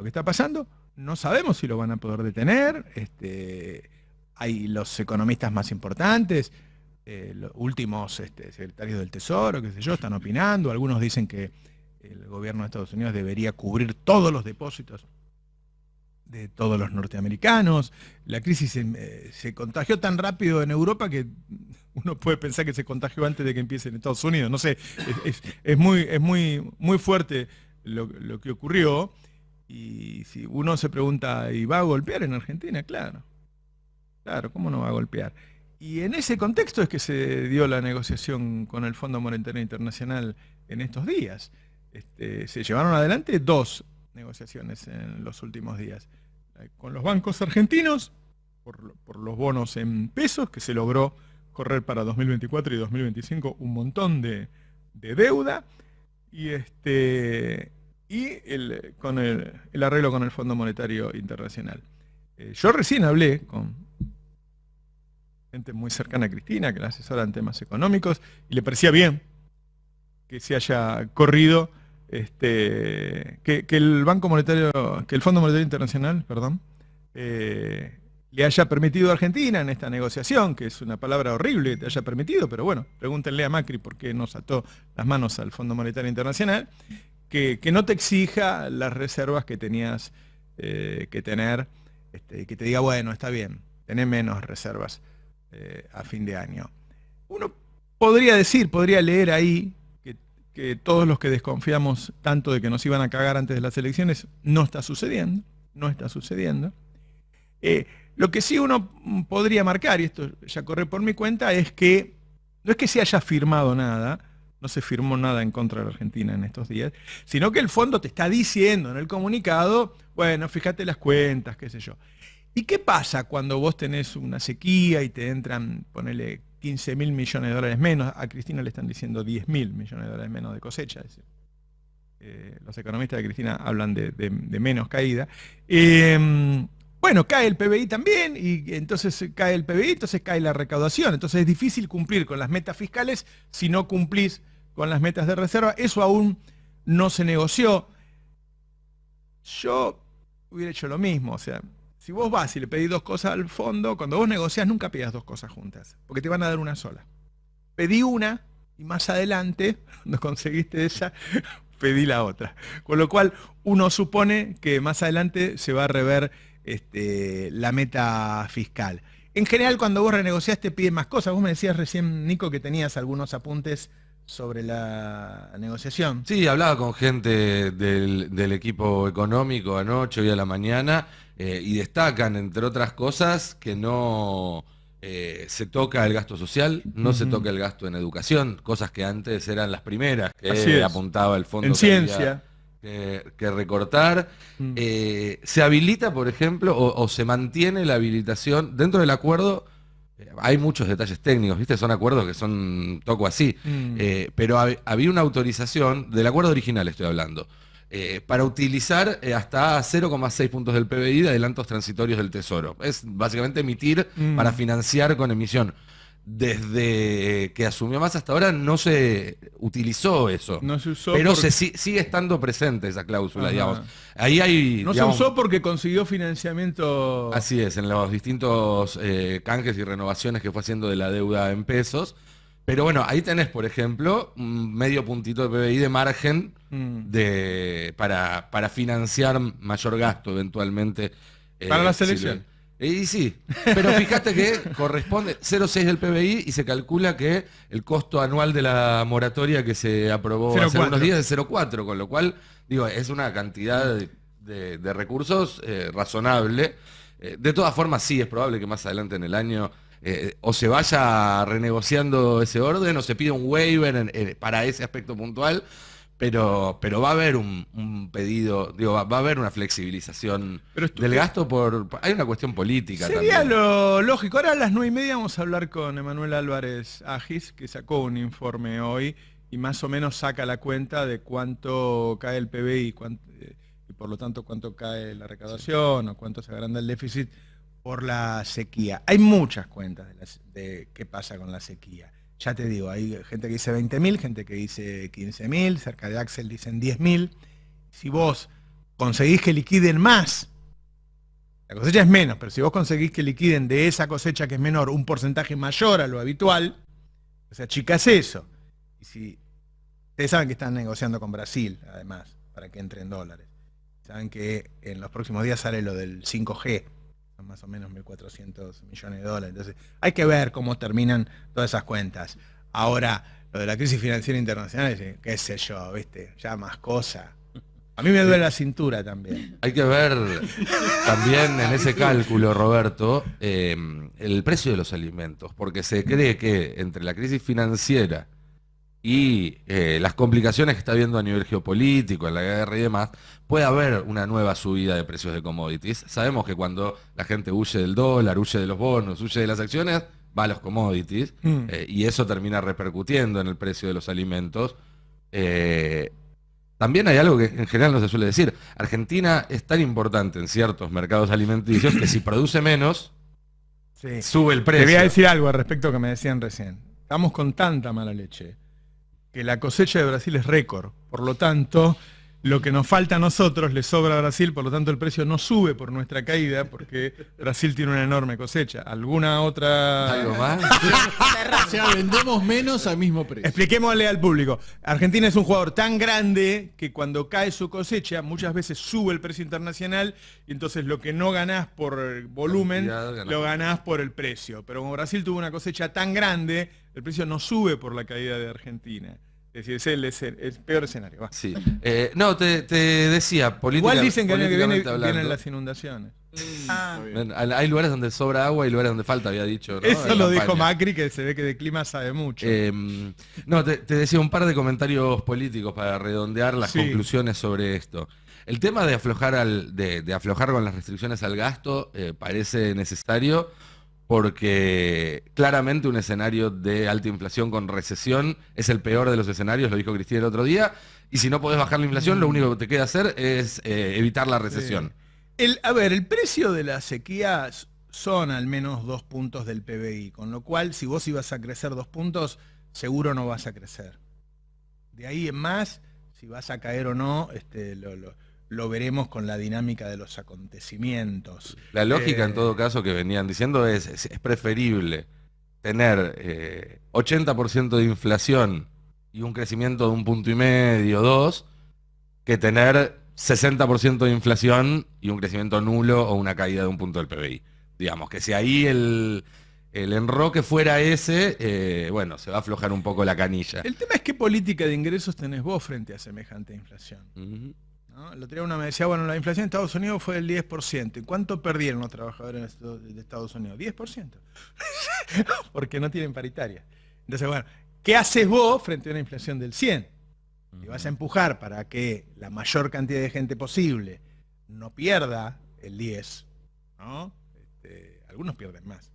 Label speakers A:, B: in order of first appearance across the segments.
A: lo que está pasando. No sabemos si lo van a poder detener. Hay los economistas más importantes, los últimos secretarios del Tesoro, qué sé yo, están opinando. Algunos dicen que el gobierno de Estados Unidos debería cubrir todos los depósitos de todos los norteamericanos. La crisis se contagió tan rápido en Europa que uno puede pensar que se contagió antes de que empiece en Estados Unidos. No sé, es muy fuerte lo que ocurrió. Y si uno se pregunta, ¿y va a golpear en Argentina? Claro, ¿cómo no va a golpear? Y en ese contexto es que se dio la negociación con el Fondo Monetario Internacional en estos días. Se llevaron adelante 2 negociaciones en los últimos días. Con los bancos argentinos, por los bonos en pesos, que se logró correr para 2024 y 2025 un montón de deuda, con el arreglo con el Fondo Monetario Internacional. Yo recién hablé con gente muy cercana a Cristina, que la asesora en temas económicos, y le parecía bien que se haya corrido, que el Fondo Monetario Internacional, le haya permitido a Argentina en esta negociación, que es una palabra horrible que te haya permitido, pero bueno, pregúntenle a Macri por qué nos ató las manos al Fondo Monetario Internacional, que no te exija las reservas que tenías que tener, que te diga, bueno, está bien, tenés menos reservas a fin de año. Uno podría leer ahí que todos los que desconfiamos tanto de que nos iban a cagar antes de las elecciones, no está sucediendo. Lo que sí uno podría marcar, y esto ya corre por mi cuenta, es que no es que se haya firmado nada, no se firmó nada en contra de la Argentina en estos días, sino que el fondo te está diciendo en el comunicado, bueno, fíjate las cuentas, qué sé yo. ¿Y qué pasa cuando vos tenés una sequía y te entran, ponele, 15.000 millones de dólares menos? A Cristina le están diciendo 10.000 millones de dólares menos de cosecha. Es decir, los economistas de Cristina hablan de menos caída. Bueno, cae el PBI también, y entonces cae el PBI, entonces cae la recaudación. Entonces es difícil cumplir con las metas fiscales si no cumplís con las metas de reserva. Eso aún no se negoció. Yo hubiera hecho lo mismo, o sea, si vos vas y le pedís 2 cosas al fondo, cuando vos negociás nunca pidas 2 cosas juntas, porque te van a dar una sola. Pedí una y más adelante, cuando conseguiste esa, pedí la otra. Con lo cual uno supone que más adelante se va a rever la meta fiscal. En general, cuando vos renegociaste piden más cosas. Vos me decías recién, Nico, que tenías algunos apuntes sobre la negociación.
B: Sí, hablaba con gente del equipo económico anoche, hoy a la mañana, y destacan, entre otras cosas, que no se toca el gasto social, no se toca el gasto en educación, cosas que antes eran las primeras que apuntaba el fondo
A: en ciencia
B: que recortar. Se habilita, por ejemplo, o se mantiene la habilitación dentro del acuerdo. Hay muchos detalles técnicos, ¿viste? Son acuerdos que son toco así. Pero había una autorización, del acuerdo original estoy hablando, para utilizar hasta 0,6 puntos del PBI de adelantos transitorios del Tesoro. Es básicamente emitir para financiar con emisión. Desde que asumió Massa hasta ahora no se utilizó eso.
A: No se usó,
B: pero sigue estando presente esa cláusula, digamos. Ahí hay,
A: no
B: digamos,
A: se usó porque consiguió financiamiento.
B: Así es, en los distintos canjes y renovaciones que fue haciendo de la deuda en pesos. Pero bueno, ahí tenés, por ejemplo, un medio puntito de PBI de margen para financiar mayor gasto eventualmente.
A: Para la selección.
B: Y sí, pero fíjate que corresponde 0,6 del PBI y se calcula que el costo anual de la moratoria que se aprobó hace unos días es 0,4, con lo cual, digo, es una cantidad de recursos razonable. De todas formas, sí, es probable que más adelante en el año o se vaya renegociando ese orden o se pida un waiver para ese aspecto puntual. Pero va a haber un pedido, digo, va a haber una flexibilización del gasto hay una cuestión política
A: sería
B: también.
A: Lo lógico. Ahora a las 9:30 vamos a hablar con Emanuel Álvarez Agis, que sacó un informe hoy y más o menos saca la cuenta de cuánto cae el PBI y por lo tanto cuánto cae la recaudación o cuánto se agranda el déficit por la sequía. Hay muchas cuentas de qué pasa con la sequía. Ya te digo, hay gente que dice 20.000, gente que dice 15.000, cerca de Axel dicen 10.000. Si vos conseguís que liquiden más, la cosecha es menos, pero si vos conseguís que liquiden de esa cosecha que es menor un porcentaje mayor a lo habitual, o sea, achicás eso. Y si ustedes saben que están negociando con Brasil, además, para que entre en dólares. Saben que en los próximos días sale lo del 5G, son más o menos 1.400 millones de dólares. Entonces, hay que ver cómo terminan todas esas cuentas. Ahora, lo de la crisis financiera internacional, qué sé yo, ¿viste? Ya más cosas. A mí me duele la cintura también.
B: Hay que ver también en ese cálculo, Roberto, el precio de los alimentos, porque se cree que entre la crisis financiera y las complicaciones que está habiendo a nivel geopolítico, en la guerra y demás, puede haber una nueva subida de precios de commodities. Sabemos que cuando la gente huye del dólar, huye de los bonos, huye de las acciones, va a los commodities, y eso termina repercutiendo en el precio de los alimentos. También hay algo que en general no se suele decir. Argentina es tan importante en ciertos mercados alimenticios que si produce menos, sube el precio.
A: Te voy a decir algo al respecto que me decían recién. Estamos con tanta mala leche que la cosecha de Brasil es récord. Por lo tanto, lo que nos falta a nosotros le sobra a Brasil, por lo tanto el precio no sube por nuestra caída, porque Brasil tiene una enorme cosecha. ¿Alguna otra...?
B: ¿Algo más?
C: O sea, vendemos menos al mismo precio.
A: Expliquémosle al público. Argentina es un jugador tan grande que cuando cae su cosecha, muchas veces sube el precio internacional, y entonces lo que no ganás por volumen, lo ganás por el precio. Pero como Brasil tuvo una cosecha tan grande, el precio no sube por la caída de Argentina. Es decir, es el peor escenario. Va.
B: Sí. No, te decía,
A: igual dicen que el año que viene
B: hablando,
A: vienen las inundaciones.
B: Hay lugares donde sobra agua y lugares donde falta, había dicho, ¿no?
A: Eso lo dijo Macri, que se ve que de clima sabe mucho.
B: No, te decía un par de comentarios políticos para redondear las conclusiones sobre esto. El tema de aflojar, de aflojar con las restricciones al gasto parece necesario, porque claramente un escenario de alta inflación con recesión es el peor de los escenarios, lo dijo Cristina el otro día, y si no podés bajar la inflación, lo único que te queda hacer es evitar la recesión.
A: El precio de las sequías son al menos 2 puntos del PBI, con lo cual si vos ibas a crecer 2 puntos, seguro no vas a crecer. De ahí en más, si vas a caer o no, lo veremos con la dinámica de los acontecimientos.
B: La lógica en todo caso que venían diciendo es preferible tener 80% de inflación y un crecimiento de 1,5 puntos, 2, que tener 60% de inflación y un crecimiento nulo o una caída de 1 punto del PBI. Digamos que si ahí el enroque fuera ese, bueno, se va a aflojar un poco la canilla.
A: El tema es qué política de ingresos tenés vos frente a semejante inflación. ¿No? El otro día uno me decía, bueno, la inflación en Estados Unidos fue del 10%. ¿Y cuánto perdieron los trabajadores de Estados Unidos? 10%. Porque no tienen paritaria. Entonces, bueno, ¿qué haces vos frente a una inflación del 100%? Y vas a empujar para que la mayor cantidad de gente posible no pierda el 10%, ¿no? Algunos pierden más.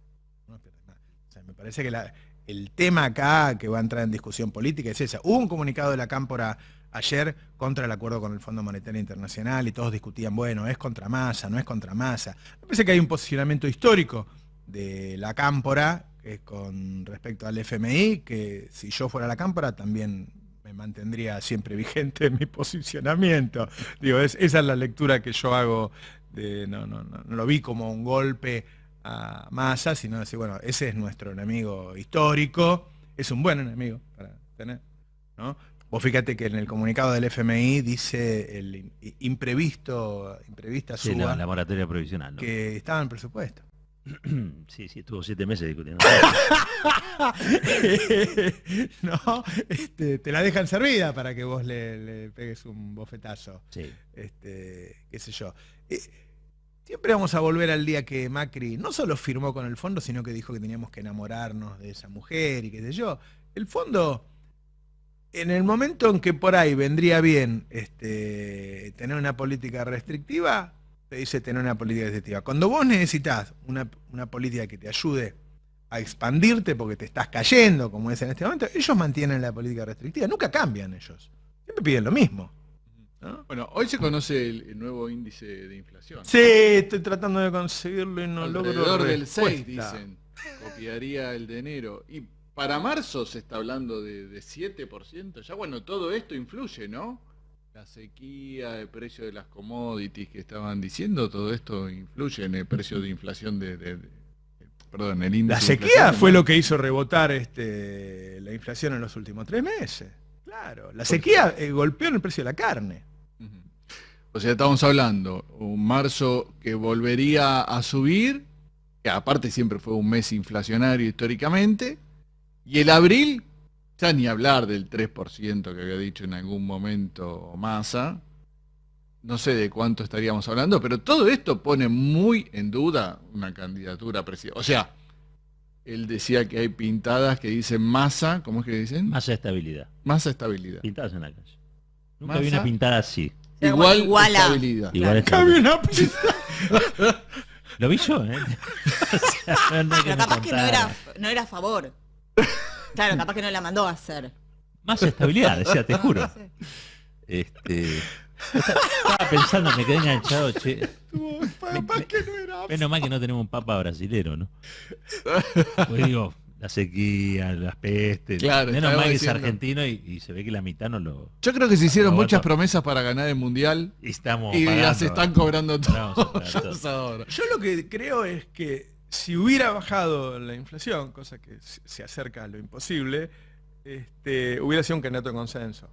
A: O sea, me parece que el tema acá que va a entrar en discusión política es esa. Hubo un comunicado de la Cámpora ayer contra el acuerdo con el Fondo Monetario Internacional y todos discutían, bueno, ¿es contra Massa, no es contra Massa? Me parece que hay un posicionamiento histórico de la Cámpora con respecto al FMI, que si yo fuera la Cámpora también me mantendría siempre vigente en mi posicionamiento. Digo, esa es la lectura que yo hago. No lo vi como un golpe a Massa, sino decir, bueno, ese es nuestro enemigo histórico, es un buen enemigo para tener, ¿no? Vos fíjate que en el comunicado del FMI dice el imprevista suba,
D: la moratoria provisional, ¿no?
A: Que estaba en el presupuesto.
D: Sí, estuvo 7 meses discutiendo.
A: No, te la dejan servida para que vos le pegues un bofetazo.
D: Sí.
A: Qué sé yo. Siempre vamos a volver al día que Macri no solo firmó con el fondo, sino que dijo que teníamos que enamorarnos de esa mujer y qué sé yo. El fondo, en el momento en que por ahí vendría bien tener una política restrictiva, te dice tener una política restrictiva. Cuando vos necesitas una política que te ayude a expandirte porque te estás cayendo, como es en este momento, ellos mantienen la política restrictiva. Nunca cambian ellos. Siempre piden lo mismo, ¿no?
C: Bueno, hoy se conoce el nuevo índice de inflación.
A: Sí, estoy tratando de conseguirlo y no logro.
C: Alrededor del 6, dicen. Copiaría el de enero. Y para marzo se está hablando de 7%. Ya bueno, todo esto influye, ¿no? La sequía, el precio de las commodities que estaban diciendo, todo esto influye en el precio de inflación perdón, el índice.
A: La sequía fue lo que hizo rebotar la inflación en los últimos 3 meses. Claro, la sequía golpeó en el precio de la carne.
C: O sea, estamos hablando un marzo que volvería a subir, que aparte siempre fue un mes inflacionario históricamente, y el abril, ya ni hablar del 3% que había dicho en algún momento Massa, no sé de cuánto estaríamos hablando, pero todo esto pone muy en duda una candidatura presidencial. O sea, él decía que hay pintadas que dicen Massa, ¿cómo es que dicen?
D: Massa estabilidad.
C: Massa estabilidad.
D: Pintadas en la calle. Nunca
C: Massa,
D: vi una pintada así.
C: Igual
E: a...
C: estabilidad.
D: Igual
A: Cambio
D: estabilidad.
A: una pintada.
D: Lo vi yo, ¿eh? O sea, no hay que
E: Pero
D: me
E: capaz que
D: contara.
E: no era a favor. Claro, capaz que no la mandó a hacer.
D: Más estabilidad, decía, te juro. Estaba pensando, me quedé enganchado, che.
A: Capaz que no era.
D: Menos mal que no tenemos un papa brasilero, ¿no? Pues digo, la sequía, las pestes.
C: Claro,
D: menos mal que es
C: diciendo.
D: argentino y se ve que la mitad no lo.
C: Yo creo que se hicieron
D: No,
C: muchas
D: bueno.
C: promesas para ganar el Mundial
D: Y estamos
C: y
D: pagando.
C: las están cobrando
D: Vamos a pagar
C: todos
D: todo.
C: ahora.
A: Yo lo que creo es que si hubiera bajado la inflación, cosa que se acerca a lo imposible, hubiera sido un candidato de consenso.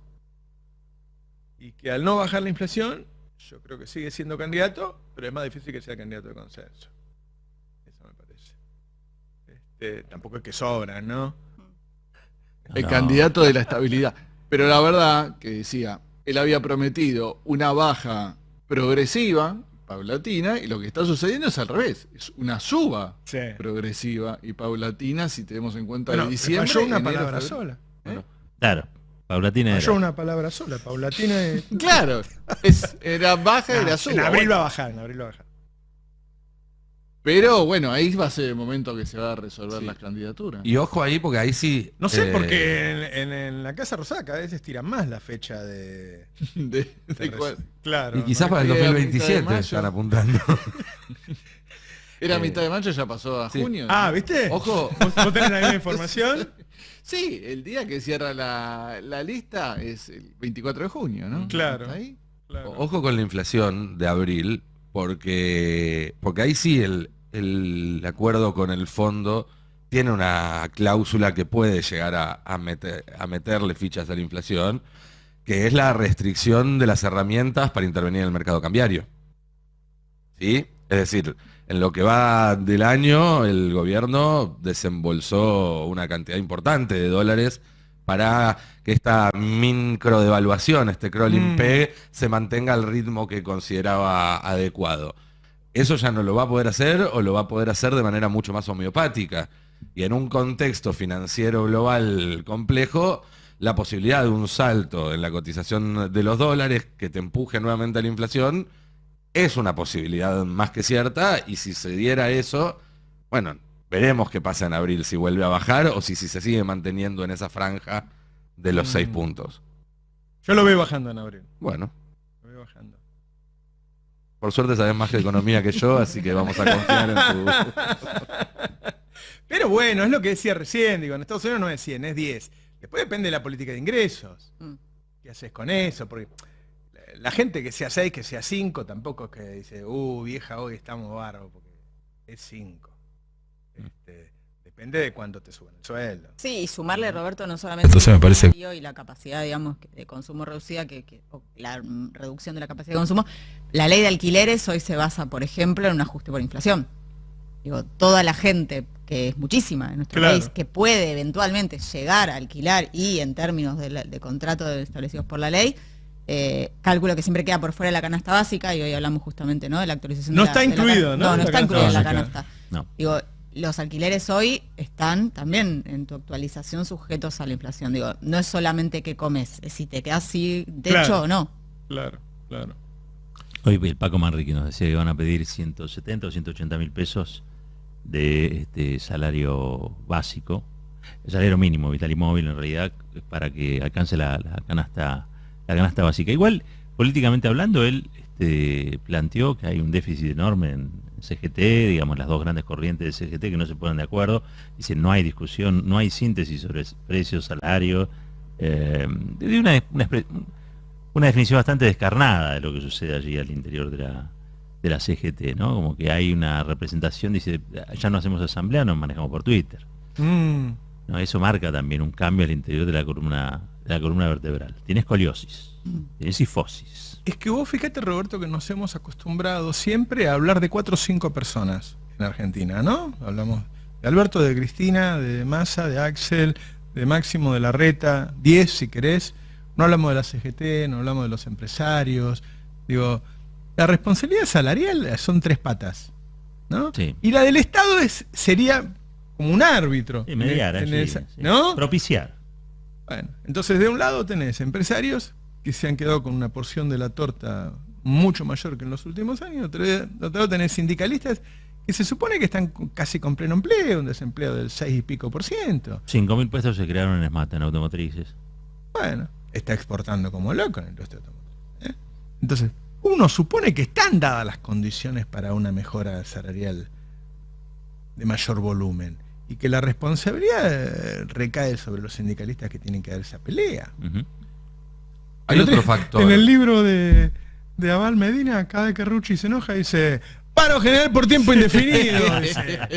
A: Y que al no bajar la inflación, yo creo que sigue siendo candidato, pero es más difícil que sea candidato de consenso. Eso me parece. Tampoco es que sobran, ¿no?
C: El
D: No.
C: candidato de la estabilidad. Pero la verdad que decía, él había prometido una baja progresiva, paulatina, y lo que está sucediendo es al revés. Es una suba
A: Sí.
C: progresiva y paulatina si tenemos en cuenta
A: Bueno,
C: de
A: le
C: diciembre.
A: falló una
C: enero,
A: palabra
C: febrero.
A: sola.
D: Claro, paulatina
A: Falló
D: era.
A: una palabra sola. Paulatina es...
C: Claro, era baja, era suba.
A: En abril
C: Bueno,
A: va a bajar, en abril va a bajar.
C: pero bueno, ahí va a ser el momento que se va a resolver
B: Sí.
C: las candidaturas.
B: Y ojo ahí, porque ahí sí.
A: No sé, porque en la Casa Rosada cada vez estiran más la fecha de
C: De cuál-
A: Claro.
B: Y quizás
A: ¿no?
B: para el
C: Era mitad de
B: 2027
C: mayo.
B: están apuntando.
C: Era mitad de mayo, ya pasó a
B: Sí.
C: junio.
A: Ah, ¿viste?
B: Ojo,
A: ¿Vos tenés la misma información?
C: Sí, el día que cierra la lista es el 24 de junio, ¿no?
A: Claro.
C: ¿Está ahí?
A: Claro.
B: ojo con la inflación de abril, porque ahí sí el acuerdo con el fondo tiene una cláusula que puede llegar a meterle fichas a la inflación, que es la restricción de las herramientas para intervenir en el mercado cambiario. ¿Sí? Es decir, en lo que va del año, el gobierno desembolsó una cantidad importante de dólares para que esta microdevaluación, este crawling peg, se mantenga al ritmo que consideraba adecuado. Eso ya no lo va a poder hacer o lo va a poder hacer de manera mucho más homeopática. Y en un contexto financiero global complejo, la posibilidad de un salto en la cotización de los dólares que te empuje nuevamente a la inflación es una posibilidad más que cierta, y si se diera eso, bueno, veremos qué pasa en abril, si vuelve a bajar o si se sigue manteniendo en esa franja de los 6 puntos.
A: Yo lo veo bajando en abril.
B: Bueno,
A: Lo veo bajando.
B: por suerte sabes más de economía que yo, así que vamos a confiar en tu...
A: Pero bueno, es lo que decía recién, digo, en Estados Unidos no es 100, es 10. Después depende de la política de ingresos. ¿Qué haces con eso? Porque la gente que sea 6, que sea 5, tampoco es que dice, vieja, hoy estamos bárbaros, porque es 5. Depende de cuánto te suben el sueldo.
E: Sí, y sumarle, Roberto, no solamente
B: Entonces me parece-
E: el salario y la capacidad, digamos, de consumo reducida, o la reducción de la capacidad de consumo, la ley de alquileres hoy se basa, por ejemplo, en un ajuste por inflación. Digo, toda la gente, que es muchísima en nuestro
A: Claro.
E: país, que puede eventualmente llegar a alquilar y en términos de contratos establecidos por la ley, cálculo que siempre queda por fuera de la canasta básica, y hoy hablamos justamente, ¿no?, de la actualización
A: No
E: de la,
A: está
E: de la
A: incluido,
E: canasta.
A: ¿no?
E: No
A: La
E: está
A: canasta
E: incluido en la
A: básica.
E: canasta.
D: No.
E: Digo, los alquileres hoy están también en tu actualización sujetos a la inflación. Digo, no es solamente qué comes, es si te quedas sin techo
A: Claro.
E: o no.
A: Claro, claro.
D: Hoy el Paco Manrique nos decía que van a pedir 170 o 180 mil pesos de salario básico, el salario mínimo vital y móvil en realidad, para que alcance la canasta básica. Igual, políticamente hablando, él planteó que hay un déficit enorme en CGT, digamos, las dos grandes corrientes de CGT que no se ponen de acuerdo. Dice, no hay discusión, no hay síntesis sobre precios, salario, una definición bastante descarnada de lo que sucede allí al interior de la CGT, ¿no? Como que hay una representación, dice, ya no hacemos asamblea, nos manejamos por Twitter. ¿No? Eso marca también un cambio al interior de la columna vertebral. Tiene escoliosis, tiene sifosis.
A: Es que vos fíjate, Roberto, que nos hemos acostumbrado siempre a hablar de 4 o 5 personas en Argentina, ¿no? Hablamos de Alberto, de Cristina, de Massa, de Axel, de Máximo, de Larreta, 10 si querés. No hablamos de la CGT, no hablamos de los empresarios. Digo, la responsabilidad salarial son 3 patas, ¿no?
D: Sí.
A: Y la del Estado sería como un árbitro.
D: Sí, mediar, sí.
A: ¿no?
D: Propiciar.
A: Bueno, entonces de un lado tenés empresarios que se han quedado con una porción de la torta mucho mayor que en los últimos años. De otro lado tenés sindicalistas que se supone que están casi con pleno empleo, un desempleo del 6 y pico %.
D: 5.000 puestos se crearon en ESMATA, en automotrices.
A: Bueno, está exportando como loco en la industria automotriz, ¿eh? Entonces, uno supone que están dadas las condiciones para una mejora salarial de mayor volumen y que la responsabilidad recae sobre los sindicalistas que tienen que dar esa pelea.
B: Hay otro factor.
A: En el libro de Abal Medina, cada vez que Rucci se enoja, dice: paro general por tiempo indefinido. Dice.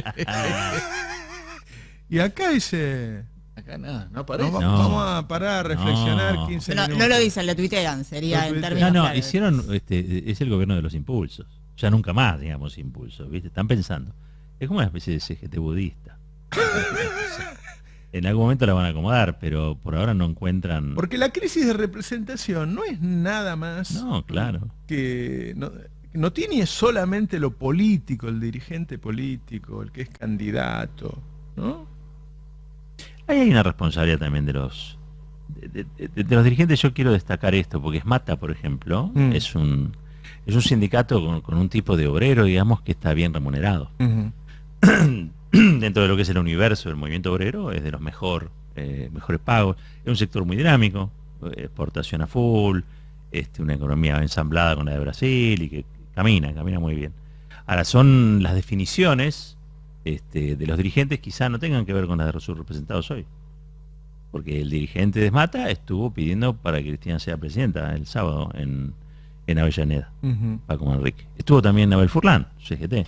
A: Y acá dice:
C: Acá nada, no aparece.
A: vamos a parar a reflexionar 15 minutos.
E: No lo dicen, lo tuitean, sería en términos claros.
D: Hicieron, es el gobierno de los impulsos. Ya nunca más, digamos, impulsos, ¿viste? Están pensando. Es como una especie de CGT budista. En algún momento la van a acomodar, pero por ahora no encuentran...
A: Porque la crisis de representación no es nada más...
D: No, claro.
A: Que no tiene solamente lo político, el dirigente político, el que es candidato, ¿no?
D: Ahí hay una responsabilidad también de los dirigentes. Yo quiero destacar esto, porque ESMATA, por ejemplo, es un sindicato con un tipo de obrero, digamos, que está bien remunerado. Dentro de lo que es el universo del movimiento obrero, es de los mejores pagos. Es un sector muy dinámico, exportación a full, una economía ensamblada con la de Brasil y que camina muy bien. Ahora, son las definiciones de los dirigentes quizá no tengan que ver con las de sus representados hoy. Porque el dirigente de ESMATA estuvo pidiendo para que Cristina sea presidenta el sábado en Avellaneda, Paco Manrique. Estuvo también Abel Furlan, CGT,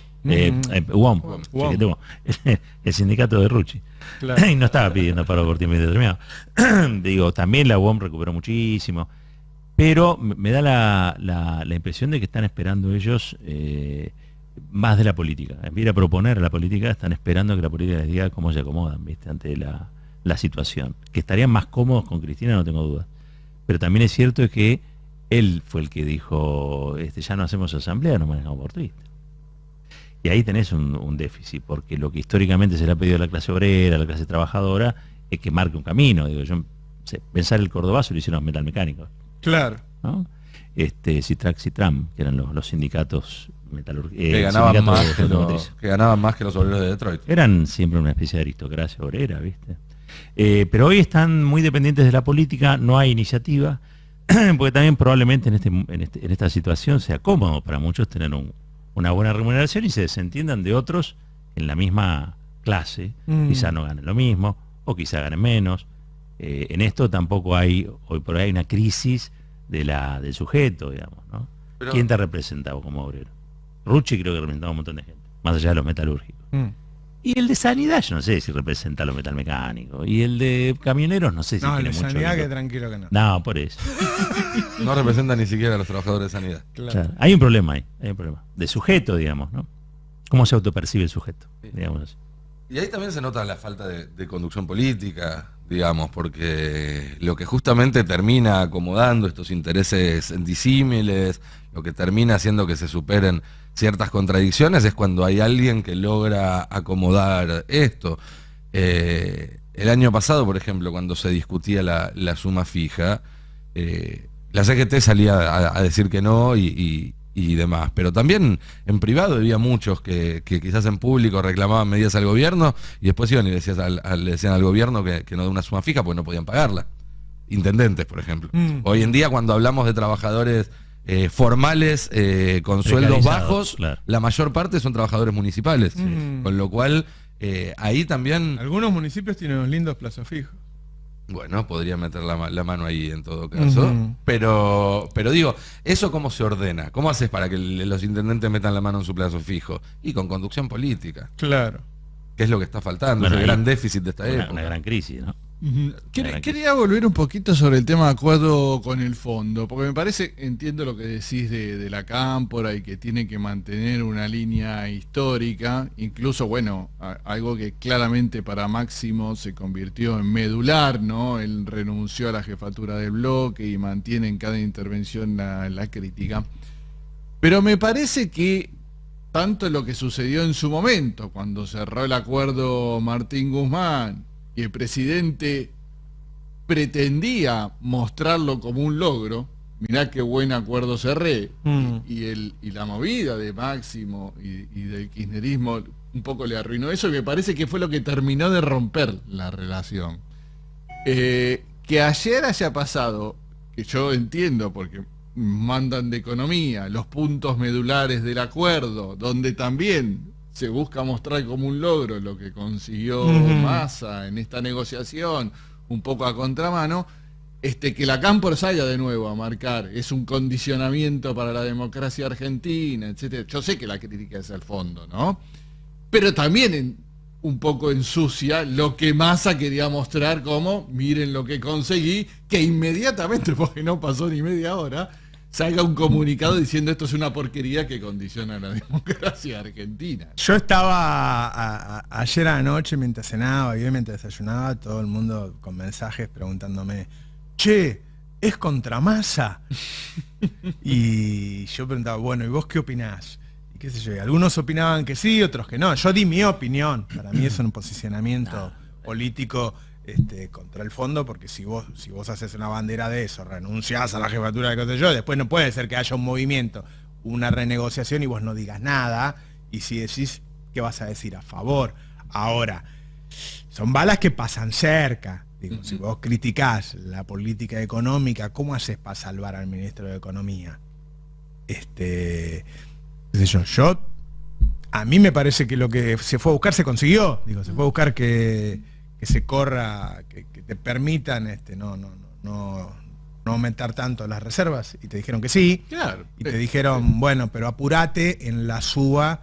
D: UOM, CGT, UOM, el sindicato de Rucci. Claro. Y no estaba pidiendo paro por tiempo indeterminado. Digo, también la UOM recuperó muchísimo, pero me da la impresión de que están esperando ellos más de la política. En vez de proponer a la política, están esperando que la política les diga cómo se acomodan, ¿viste? Ante la situación. Que estarían más cómodos con Cristina, no tengo dudas. Pero también es cierto que él fue el que dijo, ya no hacemos asamblea, nos manejamos por Twitter. Y ahí tenés un déficit, porque lo que históricamente se le ha pedido a la clase obrera, a la clase trabajadora, es que marque un camino. Digo, pensar el Cordobazo lo hicieron metalmecánicos.
A: Claro.
D: ¿No? Citrax y Tram, que eran los sindicatos metalúrgicos.
B: Que ganaban más que los obreros de Detroit.
D: Eran siempre una especie de aristocracia obrera, ¿viste? Pero hoy están muy dependientes de la política, no hay iniciativa. Porque también probablemente en esta situación sea cómodo para muchos tener una buena remuneración y se desentiendan de otros en la misma clase. Quizá no ganen lo mismo o quizá ganen menos. En esto tampoco hay, hoy por hoy hay una crisis del sujeto, digamos, ¿no? Pero, ¿quién te ha representado como obrero? Rucci creo que representaba a un montón de gente, más allá de los metalúrgicos. Y el de sanidad, yo no sé si representa a los metalmecánicos. Y el de camioneros, no sé si tiene mucho.
A: No, el de sanidad que tranquilo que no.
D: No, por eso.
B: No representa ni siquiera a los trabajadores de sanidad.
D: Claro. Hay un problema ahí, hay un problema. De sujeto, digamos, ¿no? ¿Cómo se autopercibe el sujeto? Digamos así.
B: Y ahí también se nota la falta de conducción política, digamos, porque lo que justamente termina acomodando estos intereses disímiles, lo que termina haciendo que se superen ciertas contradicciones es cuando hay alguien que logra acomodar esto. El año pasado, por ejemplo, cuando se discutía la suma fija, la CGT salía a decir que no y demás, pero también en privado había muchos que quizás en público reclamaban medidas al gobierno y después iban y le decían al gobierno que no dé una suma fija porque no podían pagarla. Intendentes, por ejemplo. Hoy en día, cuando hablamos de trabajadores formales con sueldos bajos, claro, la mayor parte son trabajadores municipales, con lo cual ahí también...
A: Algunos municipios tienen unos lindos plazos fijos.
B: Bueno, podría meter la mano ahí en todo caso. Pero digo, ¿eso cómo se ordena? ¿Cómo haces para que los intendentes metan la mano en su plazo fijo? Y con conducción política.
A: Claro.
B: Que es lo que está faltando,
D: Bueno,
B: es el gran déficit de esta época.
D: Una gran crisis, ¿no?
C: Quería volver un poquito sobre el tema de acuerdo con el fondo, porque me parece, entiendo lo que decís de la cámpora y que tiene que mantener una línea histórica, incluso, bueno, algo que claramente para Máximo se convirtió en medular, ¿no? Él renunció a la jefatura del bloque y mantiene en cada intervención la crítica. Pero me parece que tanto lo que sucedió en su momento, cuando cerró el acuerdo Martín Guzmán, y el presidente pretendía mostrarlo como un logro, mirá qué buen acuerdo cerré, y la movida de Máximo y del kirchnerismo un poco le arruinó eso, y me parece que fue lo que terminó de romper la relación. Que ayer haya pasado, que yo entiendo porque mandan de economía, los puntos medulares del acuerdo, donde también se busca mostrar como un logro lo que consiguió Massa en esta negociación, un poco a contramano, que la cámpora salga de nuevo a marcar, es un condicionamiento para la democracia argentina, etcétera. Yo sé que la crítica es al fondo, ¿no? Pero también un poco ensucia lo que Massa quería mostrar como, miren lo que conseguí, que inmediatamente, porque no pasó ni media hora, salga un comunicado diciendo esto es una porquería que condiciona la democracia argentina.
A: Yo estaba ayer anoche mientras cenaba y hoy mientras desayunaba, todo el mundo con mensajes preguntándome, che, ¿es contra Massa? Y yo preguntaba, bueno, ¿y vos qué opinás? Y qué sé yo, y algunos opinaban que sí, otros que no. Yo di mi opinión, para mí es un posicionamiento político contra el fondo, porque si vos haces una bandera de eso, renunciás a la jefatura de qué sé yo, después no puede ser que haya un movimiento, una renegociación y vos no digas nada, y si decís, ¿qué vas a decir a favor? Ahora, son balas que pasan cerca. Digo, si vos criticás la política económica, ¿cómo haces para salvar al ministro de Economía? Qué sé yo, a mí me parece que lo que se fue a buscar se consiguió. Digo, se fue a buscar que se corra, que te permitan no aumentar tanto las reservas, y te dijeron que sí,
C: claro,
A: y te dijeron, bueno, pero apurate en la suba,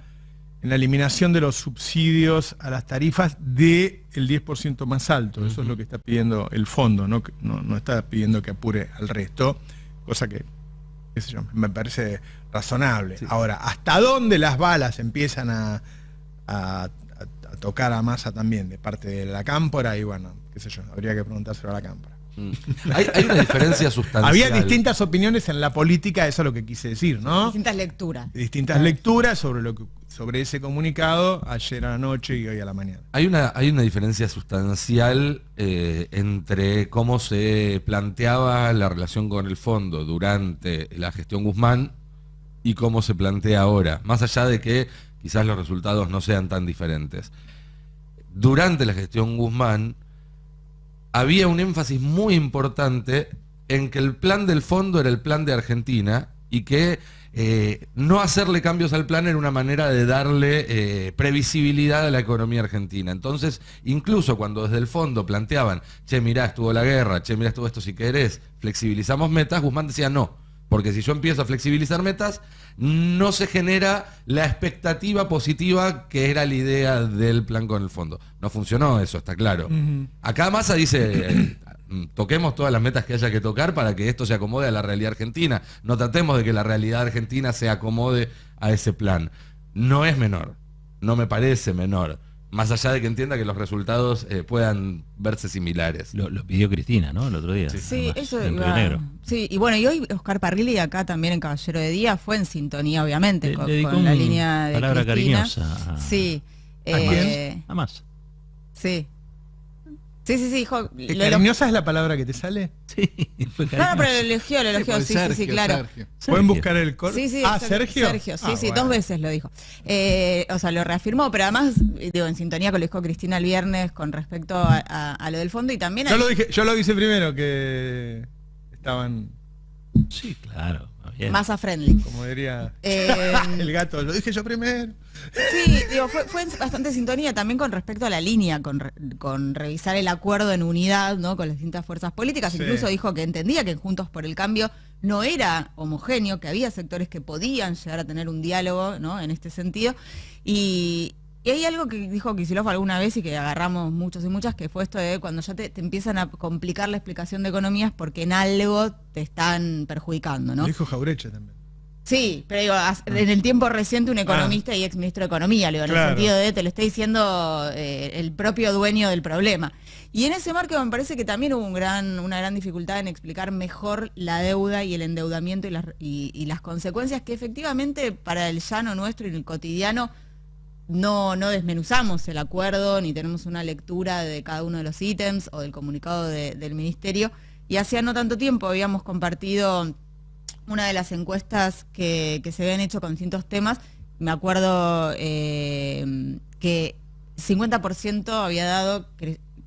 A: en la eliminación de los subsidios a las tarifas del 10% más alto. Eso es lo que está pidiendo el fondo, no está pidiendo que apure al resto, cosa que, qué sé yo, me parece razonable. Sí. Ahora, ¿hasta dónde las balas empiezan a tocar a Massa también de parte de la cámpora? Y bueno, qué sé yo, habría que preguntárselo a la cámpora.
B: Hay una diferencia sustancial.
A: Había distintas opiniones en la política, eso es lo que quise decir, ¿no?
E: Distintas lecturas.
A: Distintas lecturas sobre ese comunicado ayer a la noche y hoy a la mañana.
B: Hay una diferencia sustancial entre cómo se planteaba la relación con el fondo durante la gestión Guzmán y cómo se plantea ahora, más allá de que quizás los resultados no sean tan diferentes. Durante la gestión Guzmán había un énfasis muy importante en que el plan del fondo era el plan de Argentina y que no hacerle cambios al plan era una manera de darle previsibilidad a la economía argentina. Entonces, incluso cuando desde el fondo planteaban, che, mirá, estuvo la guerra, che, mirá, estuvo esto, si querés, flexibilizamos metas, Guzmán decía no, porque si yo empiezo a flexibilizar metas, no se genera la expectativa positiva que era la idea del plan con el fondo. No funcionó eso, está claro. Acá Massa dice, toquemos todas las metas que haya que tocar para que esto se acomode a la realidad argentina. No tratemos de que la realidad argentina se acomode a ese plan. No es menor, no me parece menor. Más allá de que entienda que los resultados puedan verse similares.
D: Lo pidió Cristina, ¿no? El otro día.
E: Sí, eso iba. Sí, y bueno, y hoy Oscar Parrilli acá también en Caballero de Día fue en sintonía, obviamente, con la línea de
D: palabra
E: Cristina.
D: Cariñosa.
E: Sí.
D: ¿A más?
E: Sí. Sí, dijo.
A: ¿Cariñosa es la palabra que te sale?
D: Sí, fue
E: cariñosa. No, pero lo elogió, sí,
C: Sergio,
E: sí, claro.
C: Sergio.
A: ¿Pueden buscar el corte?
E: Sí,
A: Sergio.
E: Sergio, sí,
A: bueno.
E: 2 veces lo dijo. O sea, lo reafirmó, pero además, digo, en sintonía con lo dijo Cristina el viernes con respecto a lo del fondo y también...
A: Yo lo hice primero, que estaban...
D: Sí, claro. Bien.
E: masa friendly.
A: Como diría
E: Eh,
A: el gato, lo dije yo primero.
E: Sí, digo, fue en bastante sintonía también con respecto a la línea, con revisar el acuerdo en unidad, ¿no? Con las distintas fuerzas políticas.
A: Sí.
E: Incluso dijo que entendía que en Juntos por el Cambio no era homogéneo, que había sectores que podían llegar a tener un diálogo, ¿no? En este sentido. Y hay algo que dijo Kicillof alguna vez y que agarramos muchos y muchas, que fue esto de cuando ya te empiezan a complicar la explicación de economías porque en algo te están perjudicando, ¿no?
A: Lo dijo Jaureche también.
E: Sí, pero digo, en el tiempo reciente un economista y exministro de Economía, digo, en
A: Claro.
E: el sentido de te lo está diciendo el propio dueño del problema. Y en ese marco me parece que también hubo una gran dificultad en explicar mejor la deuda y el endeudamiento y las consecuencias que efectivamente para el llano nuestro y el cotidiano no desmenuzamos el acuerdo ni tenemos una lectura de cada uno de los ítems o del comunicado del ministerio. Y hacía no tanto tiempo habíamos compartido una de las encuestas que se habían hecho con distintos temas. Me acuerdo que 50% había dado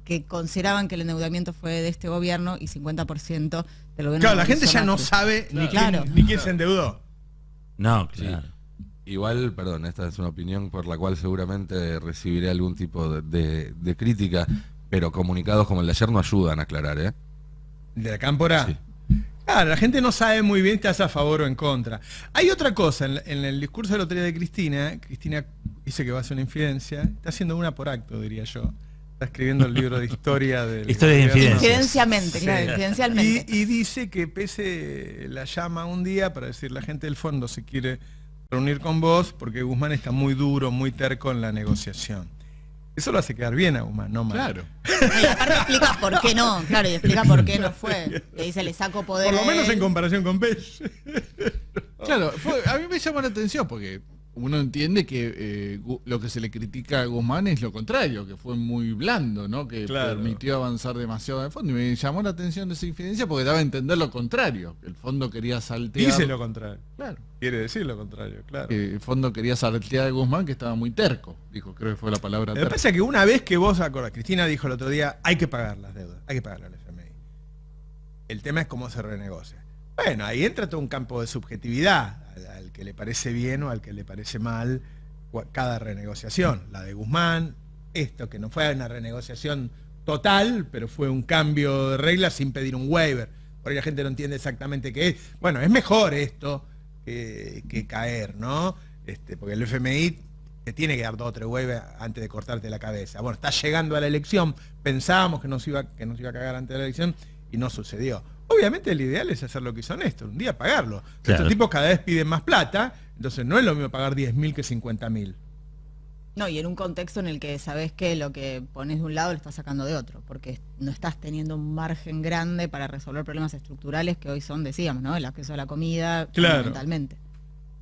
E: que consideraban que el endeudamiento fue de este gobierno y 50% del gobierno.
A: Claro, la
E: de
A: gente ya
E: Mauricio
A: no
E: Macri.
A: sabe ni,
E: Claro.
A: ni quién se endeudó.
D: No,
B: Sí.
D: claro.
B: Igual, perdón, esta es una opinión por la cual seguramente recibiré algún tipo de crítica, pero comunicados como el de ayer no ayudan a aclarar, ¿eh?
A: ¿De la Cámpora?
B: Sí.
A: Claro, la gente no sabe muy bien si estás a favor o en contra. Hay otra cosa, en el discurso del otro día de Cristina dice que va a hacer una infidencia, está haciendo una por acto, diría yo. Está escribiendo el libro de historia del
D: Historia de
A: gobierno.
D: infidencias.
E: Infidenciamente, claro, infidencialmente.
A: Y dice que Pese la llama un día para decir la gente del fondo se quiere reunir con vos porque Guzmán está muy duro, muy terco en la negociación. Eso lo hace quedar bien a Guzmán, no mal.
C: Claro.
E: Y aparte explica por qué no, claro, y explica por qué no fue. Le dice, le saco poder.
A: Por lo
E: a
A: menos
E: él.
A: en comparación con Pese.
C: Claro, a mí me llamó la atención porque uno entiende que lo que se le critica a Guzmán es lo contrario, que fue muy blando, ¿no? Que
A: Claro.
C: permitió avanzar demasiado en el fondo. Y me llamó la atención de esa infidencia porque daba a entender lo contrario, que el fondo quería saltear.
A: Dice lo contrario.
C: Claro.
A: Quiere decir lo contrario, claro.
C: Que el fondo quería saltear a Guzmán, que estaba muy terco. Dijo, creo que fue la palabra
A: Lo que
C: terco.
A: pasa es que una vez que vos acordás, Cristina dijo el otro día, hay que pagar las deudas, hay que pagarle al FMI. El tema es cómo se renegocia. Bueno, ahí entra todo un campo de subjetividad, al que le parece bien o al que le parece mal cada renegociación. La de Guzmán, esto que no fue una renegociación total, pero fue un cambio de reglas sin pedir un waiver. Por ahí la gente no entiende exactamente qué es. Bueno, es mejor esto que caer, ¿no? Porque el FMI te tiene que dar 2 o 3 waivers antes de cortarte la cabeza. Bueno, está llegando a la elección, pensábamos que nos iba a cagar antes de la elección y no sucedió. Obviamente el ideal es hacer lo que hizo Néstor, un día pagarlo.
D: Claro.
A: Estos tipos cada vez piden más plata, entonces no es lo mismo pagar 10.000 que 50.000.
E: No, y en un contexto en el que sabés que lo que pones de un lado lo estás sacando de otro, porque no estás teniendo un margen grande para resolver problemas estructurales que hoy son, decíamos, ¿no? El acceso a la comida,
A: Claro.
E: fundamentalmente.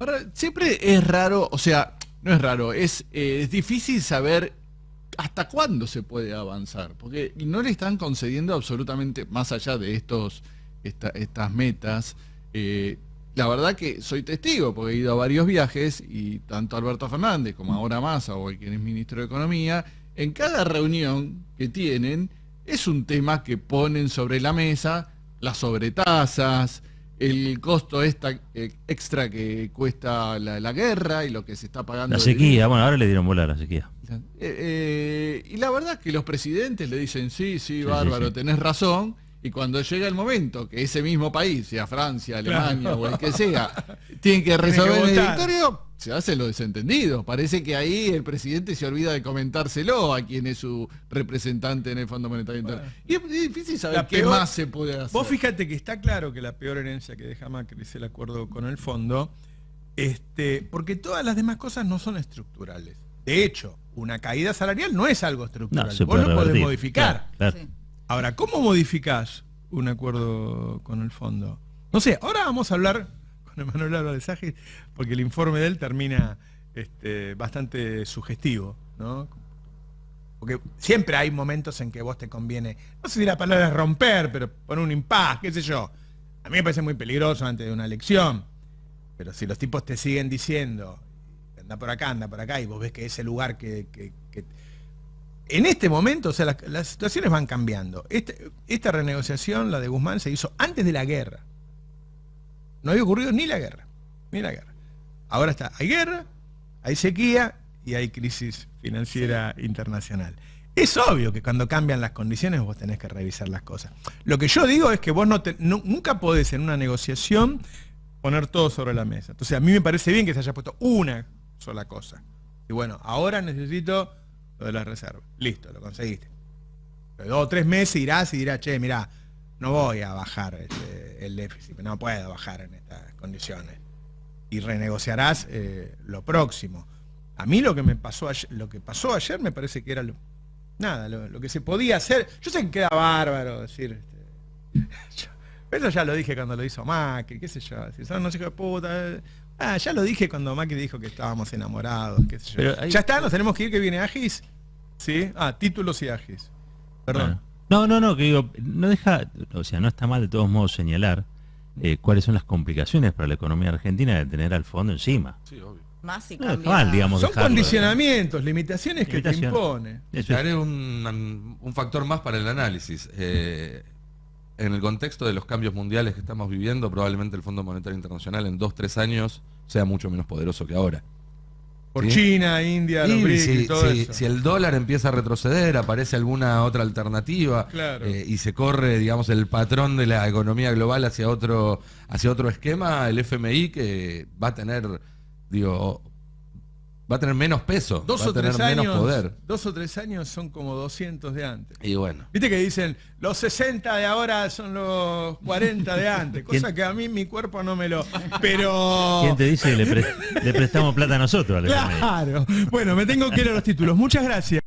C: Ahora, siempre es raro, o sea, no es raro, es difícil saber hasta cuándo se puede avanzar, porque no le están concediendo absolutamente, más allá de estas metas. La verdad que soy testigo, porque he ido a varios viajes y tanto Alberto Fernández como ahora Massa, o quien es ministro de Economía, en cada reunión que tienen es un tema que ponen sobre la mesa, las sobretasas, el costo extra que cuesta la guerra y lo que se está pagando.
D: La sequía, bueno, ahora le dieron bola a la sequía.
C: Y la verdad es que los presidentes le dicen, sí,
D: Sí,
C: bárbaro,
D: sí.
C: tenés razón, y cuando llega el momento que ese mismo país, sea Francia, Alemania
A: Claro.
C: o el que sea, tiene que resolver el
A: votar.
C: directorio, se hace lo desentendido. Parece que ahí el presidente se olvida de comentárselo a quien es su representante en el Fondo Monetario Internacional. Y es difícil saber
A: La
C: qué
A: peor-
C: más se puede hacer.
A: Vos fíjate que está claro que la peor herencia que deja Macri es el acuerdo con el fondo, porque todas las demás cosas no son estructurales. De hecho, una caída salarial no es algo estructural.
D: No, se
A: Vos
D: puede
A: lo podés
D: revertir.
A: modificar.
D: Claro, claro.
E: Sí.
A: Ahora, ¿cómo modificás un acuerdo con el fondo? No sé, ahora vamos a hablar con Emanuel Álvarez Agis, porque el informe de él termina bastante sugestivo, ¿no? Porque siempre hay momentos en que vos te conviene, no sé si la palabra es romper, pero poner un impas, qué sé yo. A mí me parece muy peligroso antes de una elección, pero si los tipos te siguen diciendo, anda por acá, y vos ves que ese lugar que en este momento, o sea, las situaciones van cambiando. Esta renegociación, la de Guzmán, se hizo antes de la guerra. No había ocurrido ni la guerra. Ahora hay guerra, hay sequía y hay crisis financiera internacional. Es obvio que cuando cambian las condiciones vos tenés que revisar las cosas. Lo que yo digo es que vos nunca podés en una negociación poner todo sobre la mesa. Entonces a mí me parece bien que se haya puesto una sola cosa. Y bueno, ahora necesito lo de las reservas. Listo, lo conseguiste. Pero 2 o 3 meses irás y dirás, che, mirá, no voy a bajar el déficit, no puedo bajar en estas condiciones. Y renegociarás lo próximo. A mí lo que pasó ayer me parece que era lo que se podía hacer. Yo sé que queda bárbaro decir, eso ya lo dije cuando lo hizo Macri, qué sé yo, decir, son unos hijos de puta. Ya lo dije cuando Macri dijo que estábamos enamorados, qué sé yo. Ya está, nos tenemos que ir, que viene Agis. ¿Sí? Títulos y Agis. Perdón.
D: Bueno. No, que digo, no deja, o sea, no está mal de todos modos señalar cuáles son las complicaciones para la economía argentina de tener al fondo encima.
B: Sí, obvio.
E: Más y
D: no está mal, digamos,
A: son
D: dejarlo,
A: condicionamientos, limitaciones que te impone.
B: Te haré un factor más para el análisis. En el contexto de los cambios mundiales que estamos viviendo, probablemente el Fondo Monetario Internacional en 2-3 años sea mucho menos poderoso que ahora.
A: Por
B: ¿sí?
A: China, India, los BRICS y todo eso.
B: Si el dólar empieza a retroceder, aparece alguna otra alternativa,
A: claro.
B: Y se corre, digamos, el patrón de la economía global hacia otro esquema, el FMI que va a tener, va a tener menos peso, va a tener menos poder.
A: 2 o 3 años son como 200 de antes.
B: Y bueno.
A: Viste que dicen, los 60 de ahora son los 40 de antes, cosa que a mí mi cuerpo no me lo... Pero...
D: ¿Quién te dice que le prestamos plata a nosotros?
A: Claro. Bueno, me tengo que ir a los títulos. Muchas gracias.